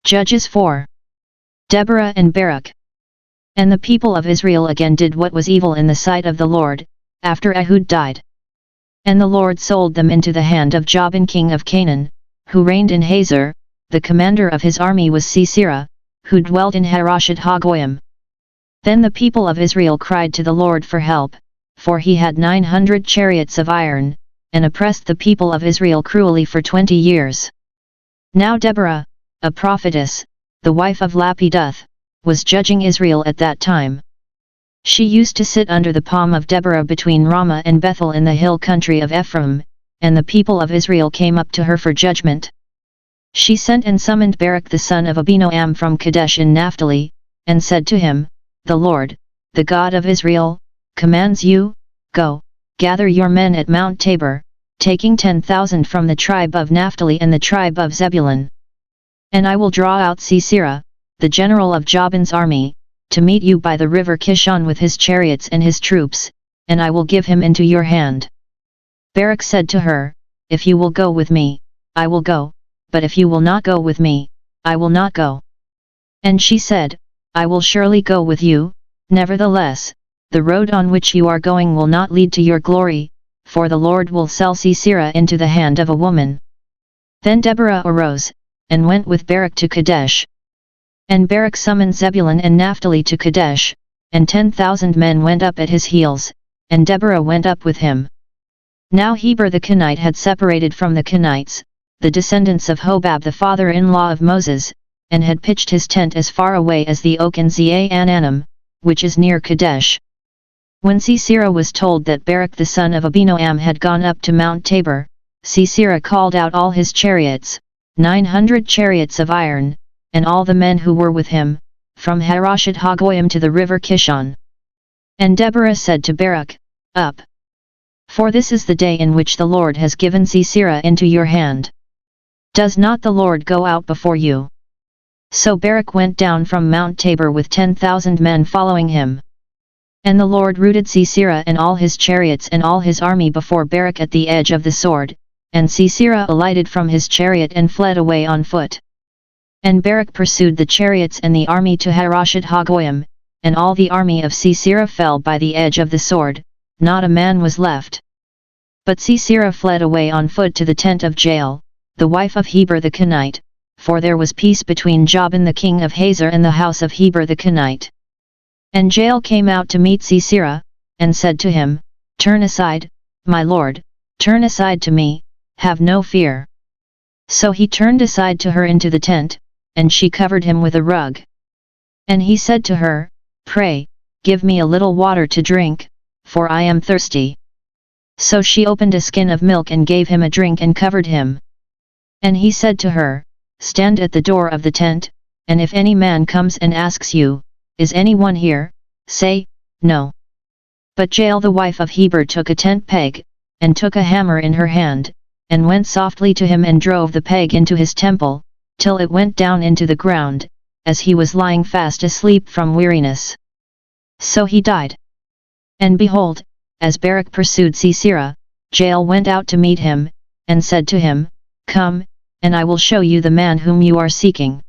Judges 4. Deborah and Barak. And the people of Israel again did what was evil in the sight of the Lord, after Ehud died. And the Lord sold them into the hand of Jabin king of Canaan, who reigned in Hazor. The commander of his army was Sisera, who dwelt in Haroshet Hagoyim. Then the people of Israel cried to the Lord for help, for he had 900 chariots of iron, and oppressed the people of Israel cruelly for 20 years. Now Deborah, a prophetess, the wife of Lapidoth, was judging Israel at that time. She used to sit under the palm of Deborah between Ramah and Bethel in the hill country of Ephraim, and the people of Israel came up to her for judgment. She sent and summoned Barak the son of Abinoam from Kadesh in Naphtali, and said to him, "The Lord, the God of Israel, commands you, go, gather your men at Mount Tabor, taking 10,000 from the tribe of Naphtali and the tribe of Zebulun. And I will draw out Sisera, the general of Jabin's army, to meet you by the river Kishon with his chariots and his troops, and I will give him into your hand." Barak said to her, "If you will go with me, I will go, but if you will not go with me, I will not go." And she said, "I will surely go with you, nevertheless, the road on which you are going will not lead to your glory, for the Lord will sell Sisera into the hand of a woman." Then Deborah arose, and went with Barak to Kadesh. And Barak summoned Zebulun and Naphtali to Kadesh, and 10,000 men went up at his heels, and Deborah went up with him. Now Heber the Kenite had separated from the Kenites, the descendants of Hobab the father-in-law of Moses, and had pitched his tent as far away as the oak in Zaanannim, which is near Kadesh. When Sisera was told that Barak the son of Abinoam had gone up to Mount Tabor, Sisera called out all his chariots, 900 chariots of iron, and all the men who were with him, from Haroshet Hagoyim to the river Kishon. And Deborah said to Barak, "Up! For this is the day in which the Lord has given Sisera into your hand. Does not the Lord go out before you?" So Barak went down from Mount Tabor with 10,000 men following him. And the Lord routed Sisera and all his chariots and all his army before Barak at the edge of the sword, and Sisera alighted from his chariot and fled away on foot. And Barak pursued the chariots and the army to Haroshet Hagoyim, and all the army of Sisera fell by the edge of the sword, not a man was left. But Sisera fled away on foot to the tent of Jael, the wife of Heber the Kenite, for there was peace between Jabin the king of Hazor and the house of Heber the Kenite. And Jael came out to meet Sisera, and said to him, "Turn aside, my lord, turn aside to me, have no fear." So he turned aside to her into the tent, and she covered him with a rug. And he said to her, "Pray, give me a little water to drink, for I am thirsty." So she opened a skin of milk and gave him a drink and covered him. And he said to her, "Stand at the door of the tent, and if any man comes and asks you, 'Is anyone here?' say, 'No.'" But Jael the wife of Heber took a tent peg, and took a hammer in her hand, and went softly to him and drove the peg into his temple, till it went down into the ground, as he was lying fast asleep from weariness. So he died. And behold, as Barak pursued Sisera, Jael went out to meet him, and said to him, "Come, and I will show you the man whom you are seeking."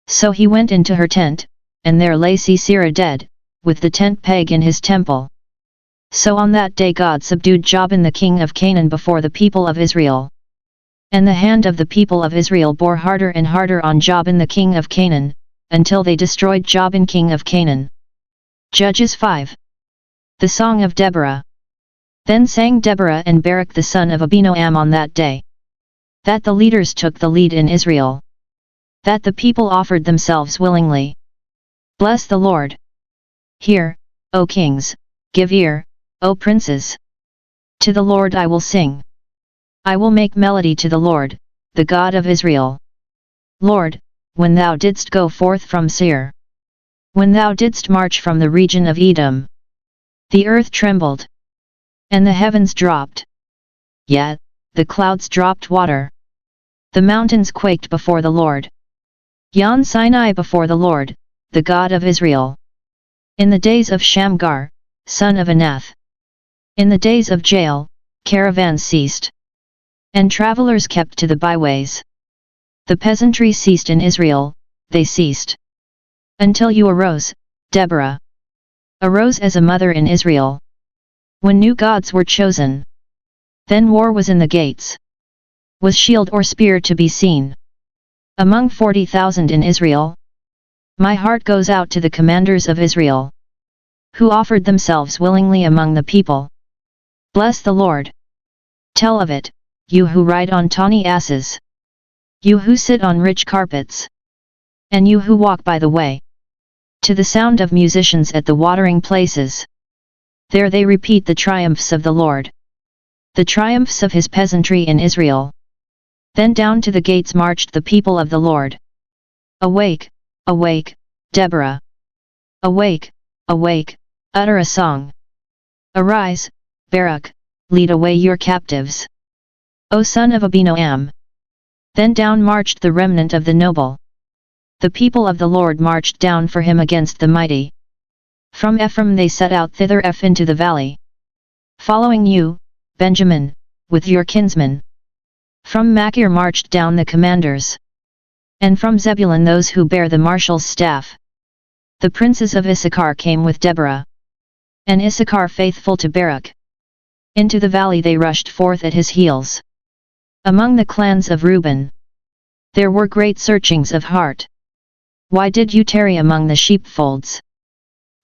So he went into her tent, and there lay Sisera dead, with the tent peg in his temple. So on that day God subdued Jabin the king of Canaan before the people of Israel. And the hand of the people of Israel bore harder and harder on Jabin the king of Canaan, until they destroyed Jabin king of Canaan. Judges 5. The Song of Deborah. Then sang Deborah and Barak the son of Abinoam on that day. That the leaders took the lead in Israel. That the people offered themselves willingly. Bless the Lord. Hear, O kings, give ear, O princes. To the Lord I will sing. I will make melody to the Lord, the God of Israel. Lord, when thou didst go forth from Seir, when thou didst march from the region of Edom, the earth trembled, and the heavens dropped. Yet, the clouds dropped water. The mountains quaked before the Lord. Yon Sinai before the Lord, the God of Israel. In the days of Shamgar, son of Anath. In the days of Jael, caravans ceased. And travelers kept to the byways. The peasantry ceased in Israel, they ceased. Until you arose, Deborah. Arose as a mother in Israel. When new gods were chosen. Then war was in the gates. Was shield or spear to be seen? Among 40,000 in Israel? My heart goes out to the commanders of Israel, who offered themselves willingly among the people. Bless the Lord. Tell of it, you who ride on tawny asses. You who sit on rich carpets. And you who walk by the way. To the sound of musicians at the watering places. There they repeat the triumphs of the Lord. The triumphs of his peasantry in Israel. Then down to the gates marched the people of the Lord. Awake, awake, Deborah. Awake, awake, utter a song. Arise, Barak, lead away your captives. O son of Abinoam. Then down marched the remnant of the noble. The people of the Lord marched down for him against the mighty. From Ephraim they set out thither into the valley. Following you, Benjamin, with your kinsmen. From Machir marched down the commanders. And from Zebulun those who bear the marshal's staff. The princes of Issachar came with Deborah. And Issachar faithful to Barak. Into the valley they rushed forth at his heels. Among the clans of Reuben. There were great searchings of heart. Why did you tarry among the sheepfolds?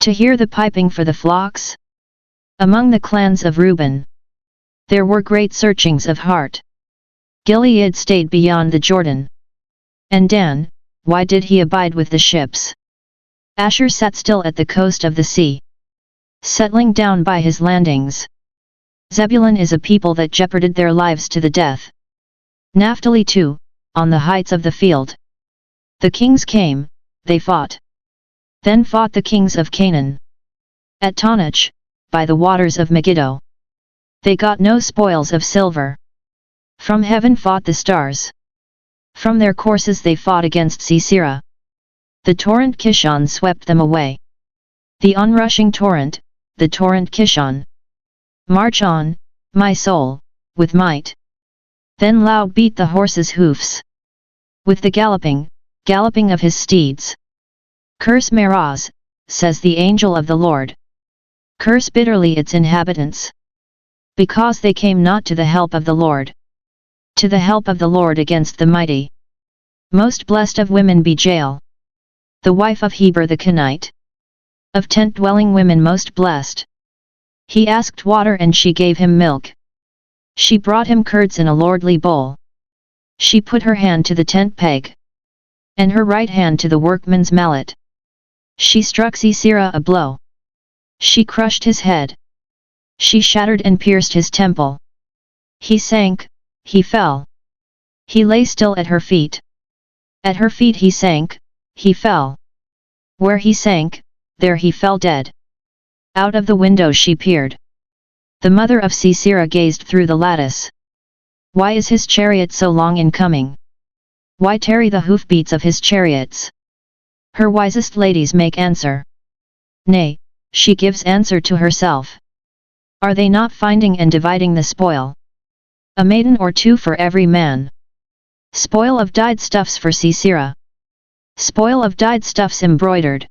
To hear the piping for the flocks? Among the clans of Reuben. There were great searchings of heart. Gilead stayed beyond the Jordan. And Dan, why did he abide with the ships? Asher sat still at the coast of the sea, settling down by his landings. Zebulun is a people that jeoparded their lives to the death. Naphtali too, on the heights of the field. The kings came, they fought. Then fought the kings of Canaan. At Taanach, by the waters of Megiddo. They got no spoils of silver. From heaven fought the stars. From their courses they fought against Sisera. The torrent Kishon swept them away. The onrushing torrent, the torrent Kishon. March on, my soul, with might. Then loud beat the horses' hoofs. With the galloping of his steeds. Curse Meroz, says the angel of the Lord. Curse bitterly its inhabitants. Because they came not to the help of the Lord. To the help of the Lord against the mighty. Most blessed of women be Jael, the wife of Heber the Kenite. Of tent-dwelling women most blessed. He asked water and she gave him milk. She brought him curds in a lordly bowl. She put her hand to the tent peg. And her right hand to the workman's mallet. She struck Sisera a blow. She crushed his head. She shattered and pierced his temple. He sank, he fell. He lay still at her feet. At her feet he sank, he fell. Where he sank, there he fell dead. Out of the window she peered. The mother of Sisera gazed through the lattice. Why is his chariot so long in coming? Why tarry the hoofbeats of his chariots? Her wisest ladies make answer. Nay, she gives answer to herself. Are they not finding and dividing the spoil? A maiden or two for every man. Spoil of dyed stuffs for Sisera. Spoil of dyed stuffs embroidered.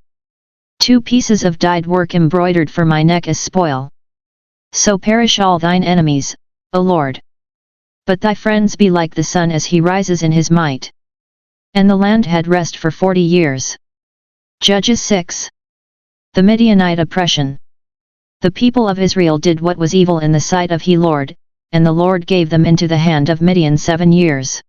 2 pieces of dyed work embroidered for my neck as spoil. So perish all thine enemies, O Lord. But thy friends be like the sun as he rises in his might. And the land had rest for 40 years. Judges 6. The Midianite oppression. The people of Israel did what was evil in the sight of the Lord, and the Lord gave them into the hand of Midian 7 years.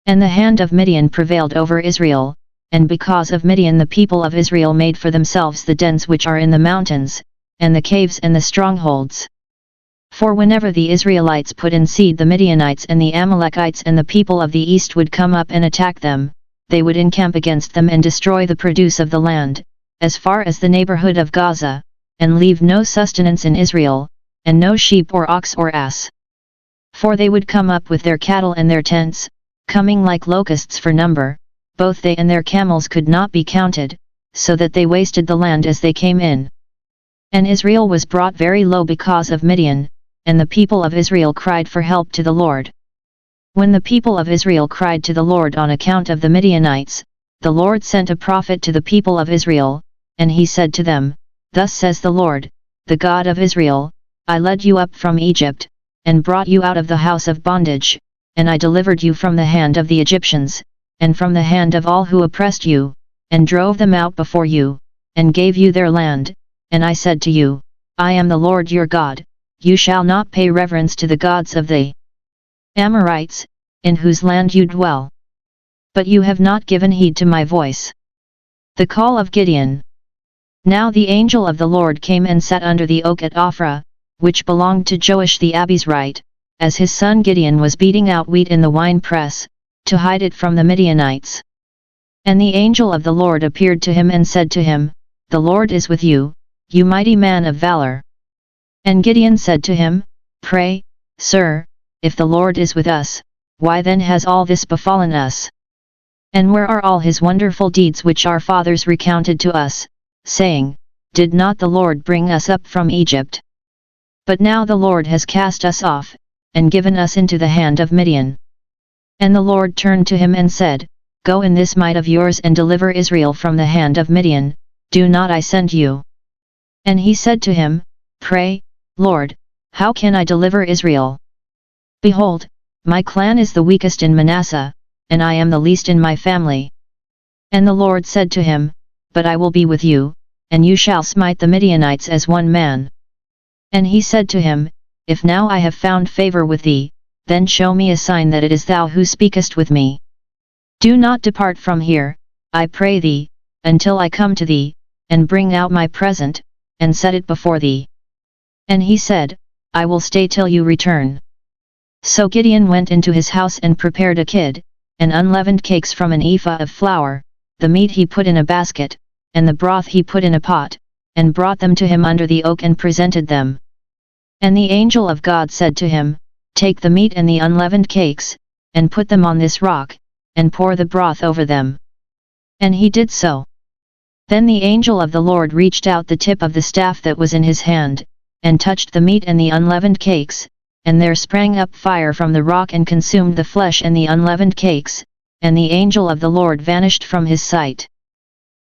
And the hand of Midian prevailed over Israel, and because of Midian the people of Israel made for themselves the dens which are in the mountains, and the caves and the strongholds. For whenever the Israelites put in seed the Midianites and the Amalekites and the people of the east would come up and attack them, they would encamp against them and destroy the produce of the land, as far as the neighborhood of Gaza, and leave no sustenance in Israel, and no sheep or ox or ass. For they would come up with their cattle and their tents, coming like locusts for number, both they and their camels could not be counted, so that they wasted the land as they came in. And Israel was brought very low because of Midian, and the people of Israel cried for help to the Lord. When the people of Israel cried to the Lord on account of the Midianites, the Lord sent a prophet to the people of Israel, and he said to them, Thus says the Lord, the God of Israel, I led you up from Egypt, and brought you out of the house of bondage, and I delivered you from the hand of the Egyptians, and from the hand of all who oppressed you, and drove them out before you, and gave you their land, and I said to you, I am the Lord your God, you shall not pay reverence to the gods of the Amorites, in whose land you dwell. But you have not given heed to my voice. The call of Gideon. Now the angel of the Lord came and sat under the oak at Ophrah, which belonged to Joash the Abizrite, as his son Gideon was beating out wheat in the winepress, to hide it from the Midianites. And the angel of the Lord appeared to him and said to him, The Lord is with you, you mighty man of valor. And Gideon said to him, Pray, sir, if the Lord is with us, why then has all this befallen us? And where are all his wonderful deeds which our fathers recounted to us, saying, Did not the Lord bring us up from Egypt? But now the Lord has cast us off, and given us into the hand of Midian. And the Lord turned to him and said, Go in this might of yours and deliver Israel from the hand of Midian, do not I send you? And he said to him, Pray, Lord, how can I deliver Israel? Behold, my clan is the weakest in Manasseh, and I am the least in my family. And the Lord said to him, But I will be with you, and you shall smite the Midianites as one man. And he said to him, If now I have found favor with thee, then show me a sign that it is thou who speakest with me. Do not depart from here, I pray thee, until I come to thee, and bring out my present, and set it before thee. And he said, I will stay till you return. So Gideon went into his house and prepared a kid, and unleavened cakes from an ephah of flour, the meat he put in a basket, and the broth he put in a pot, and brought them to him under the oak and presented them. And the angel of God said to him, Take the meat and the unleavened cakes, and put them on this rock, and pour the broth over them. And he did so. Then the angel of the Lord reached out the tip of the staff that was in his hand, and touched the meat and the unleavened cakes, and there sprang up fire from the rock and consumed the flesh and the unleavened cakes, and the angel of the Lord vanished from his sight.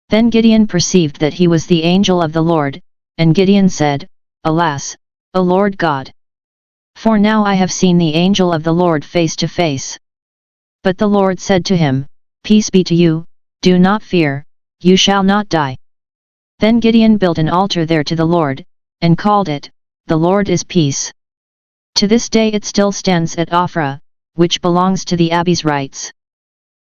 Then Gideon perceived that he was the angel of the Lord, and Gideon said, Alas, O Lord God! For now I have seen the angel of the Lord face to face. But the Lord said to him, Peace be to you, do not fear, you shall not die. Then Gideon built an altar there to the Lord, and called it, The Lord is Peace. To this day it still stands at Ophrah, which belongs to the Abizrites.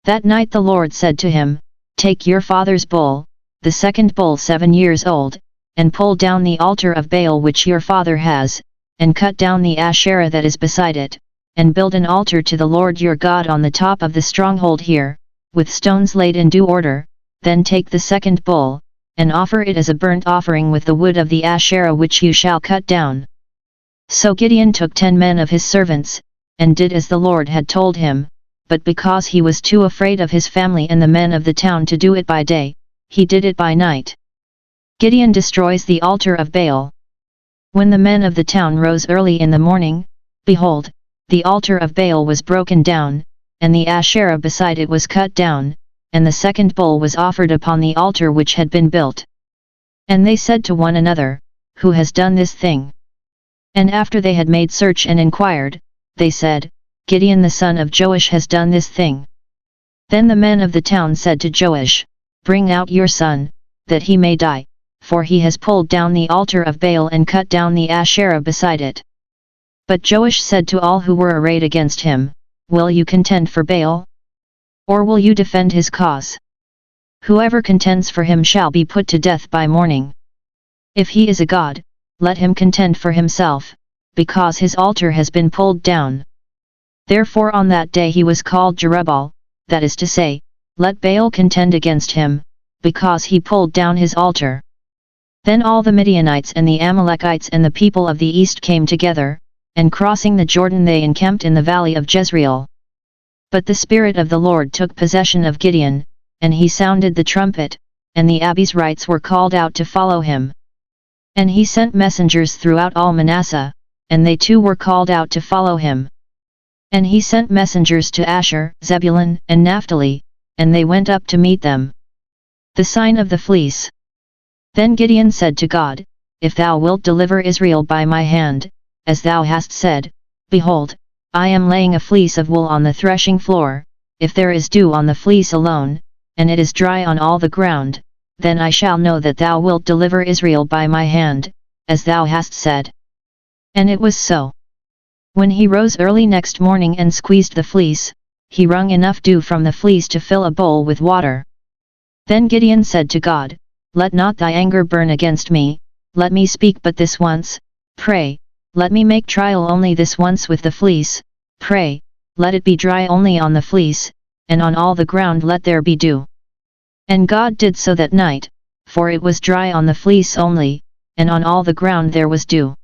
That night the Lord said to him, Take your father's bull, the second bull 7 years old, and pull down the altar of Baal which your father has, and cut down the Asherah that is beside it, and build an altar to the Lord your God on the top of the stronghold here, with stones laid in due order. Then take the second bull, and offer it as a burnt offering with the wood of the Asherah which you shall cut down. So Gideon took 10 men of his servants, and did as the Lord had told him, but because he was too afraid of his family and the men of the town to do it by day, he did it by night. Gideon destroys the altar of Baal. When the men of the town rose early in the morning, behold, the altar of Baal was broken down, and the Asherah beside it was cut down, and the second bull was offered upon the altar which had been built. And they said to one another, Who has done this thing? And after they had made search and inquired, they said, Gideon the son of Joash has done this thing. Then the men of the town said to Joash, Bring out your son, that he may die, for he has pulled down the altar of Baal and cut down the Asherah beside it. But Joash said to all who were arrayed against him, Will you contend for Baal? Or will you defend his cause? Whoever contends for him shall be put to death by morning. If he is a god, let him contend for himself, because his altar has been pulled down. Therefore on that day he was called Jerubbaal, that is to say, Let Baal contend against him, because he pulled down his altar. Then all the Midianites and the Amalekites and the people of the east came together, and crossing the Jordan they encamped in the valley of Jezreel. But the Spirit of the Lord took possession of Gideon, and he sounded the trumpet, and the Abizrites were called out to follow him. And he sent messengers throughout all Manasseh, and they too were called out to follow him. And he sent messengers to Asher, Zebulun, and Naphtali, and they went up to meet them. The sign of the fleece. Then Gideon said to God, If thou wilt deliver Israel by my hand, as thou hast said, behold, I am laying a fleece of wool on the threshing floor, if there is dew on the fleece alone, and it is dry on all the ground, then I shall know that thou wilt deliver Israel by my hand, as thou hast said. And it was so. When he rose early next morning and squeezed the fleece, he wrung enough dew from the fleece to fill a bowl with water. Then Gideon said to God, Let not thy anger burn against me, let me speak but this once, pray, let me make trial only this once with the fleece, pray, let it be dry only on the fleece, and on all the ground let there be dew. And God did so that night, for it was dry on the fleece only, and on all the ground there was dew.